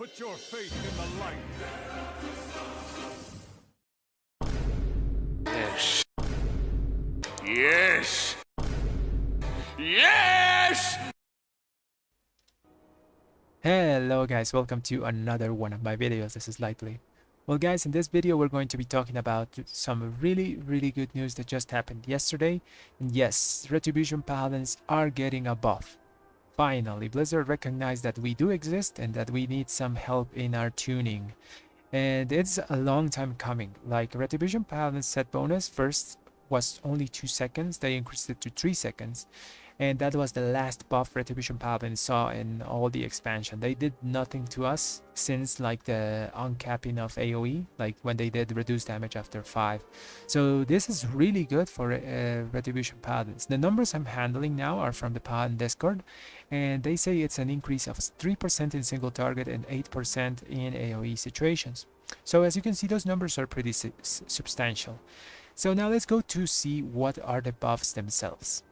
Put your faith in the light. Yes. Yes. Yes! Hello guys, welcome to another one of my videos. This is Lightblade. Well guys, in this video we're going to be talking about some really good news that just happened yesterday. And yes, Retribution Paladins are getting a buff. Finally, Blizzard recognized that we do exist and that we need some help in our tuning. And it's a long time coming. Like Retribution Paladins set bonus first was only 2 seconds, they increased it to 3 seconds. And that was the last buff Retribution Paladin saw in all the expansion. They did nothing to us since like the uncapping of AoE, like when they did reduce damage after 5. So this is really good for Retribution Paladins. The numbers I'm handling now are from the Paladin Discord, and they say it's an increase of 3% in single target and 8% in AoE situations. So as you can see, those numbers are pretty substantial. So now let's go to see what are the buffs themselves.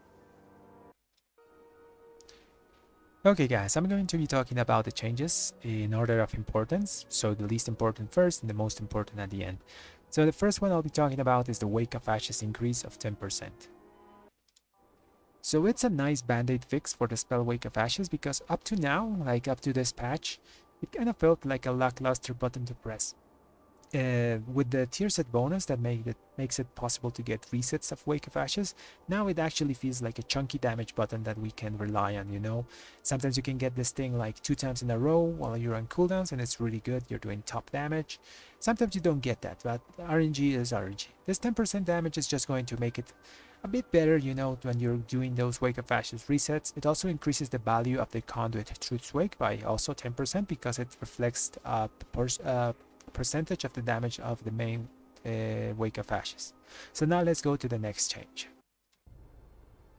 Okay guys, I'm going to be talking about the changes in order of importance. So the least important first and the most important at the end. So the first one I'll be talking about is the Wake of Ashes increase of 10%. So it's a nice band-aid fix for the spell Wake of Ashes, because up to now, like up to this patch, it kind of felt like a lackluster button to press. With the tier set bonus that makes it possible to get resets of Wake of Ashes, now it actually feels like a chunky damage button that we can rely on, you know. Sometimes you can get this thing like 2 times in a row while you're on cooldowns and it's really good, you're doing top damage. Sometimes you don't get that, but RNG is RNG. This 10% damage is just going to make it a bit better, you know, when you're doing those Wake of Ashes resets. It also increases the value of the Conduit Truth's Wake by also 10% because it reflects percentage of the damage of the main Wake of Ashes. So now let's go to the next change.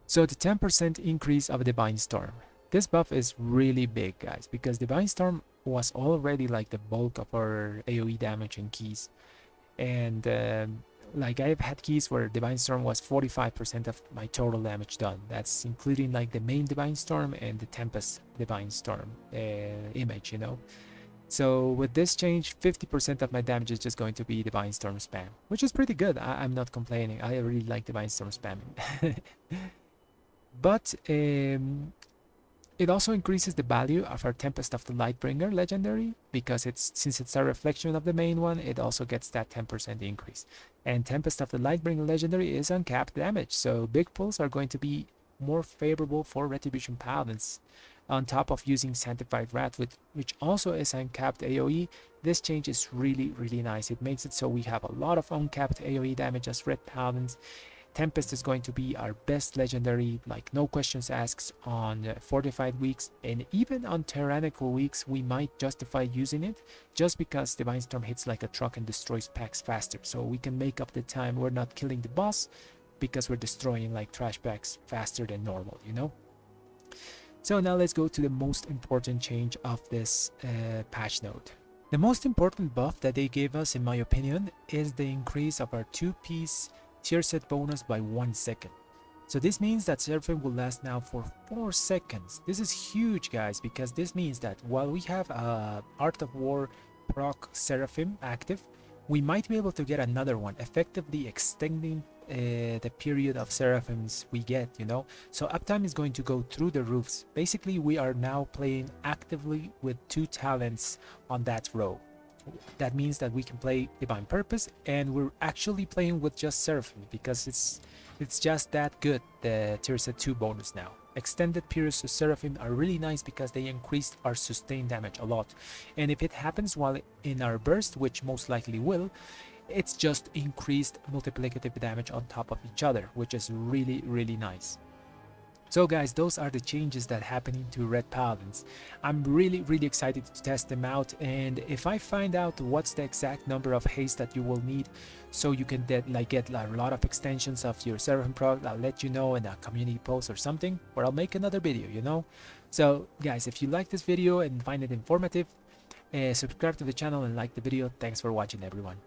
So the 10% increase of Divine Storm. This buff is really big guys, because Divine Storm was already like the bulk of our AoE damage in keys. And like I've had keys where Divine Storm was 45% of my total damage done. That's including like the main Divine Storm and the Tempest Divine Storm image, you know. So with this change, 50% of my damage is just going to be Divine Storm spam, which is pretty good. I'm not complaining. I really like Divine Storm spamming. But it also increases the value of our Tempest of the Lightbringer legendary, because since it's a reflection of the main one, it also gets that 10% increase. And Tempest of the Lightbringer legendary is uncapped damage, so big pulls are going to be more favorable for Retribution Paladins. On top of using Sanctified Wrath, which also is uncapped AoE, this change is really nice. It makes it so we have a lot of uncapped AoE damage as Red Paladins. Tempest is going to be our best legendary, like no questions asked, on fortified weeks, and even on tyrannical weeks we might justify using it just because Divine Storm hits like a truck and destroys packs faster, so we can make up the time we're not killing the boss because we're destroying like trash packs faster than normal, you know. So now let's go to the most important change of this patch note. The most important buff that they gave us, in my opinion, is the increase of our 2-piece tier set bonus by 1 second. So this means that Seraphim will last now for 4 seconds. This is huge guys, because this means that while we have Art of War proc Seraphim active, we might be able to get another one, effectively extending the period of Seraphims we get, you know. So uptime is going to go through the roofs. Basically we are now playing actively with 2 talents on that row. That means that we can play Divine Purpose, and we're actually playing with just Seraphim because it's just that good, the tier set 2 bonus now. Extended periods of Seraphim are really nice because they increased our sustained damage a lot, and if it happens while in our burst, which most likely will, it's just increased multiplicative damage on top of each other, which is really nice. So guys, those are the changes that happening to Red Paladins. I'm really excited to test them out, and if I find out what's the exact number of haste that you will need so you can get a lot of extensions of your Seraphim prog, I'll let you know in a community post or something, or I'll make another video, you know. So guys, if you like this video and find it informative, subscribe to the channel and like the video. Thanks for watching everyone.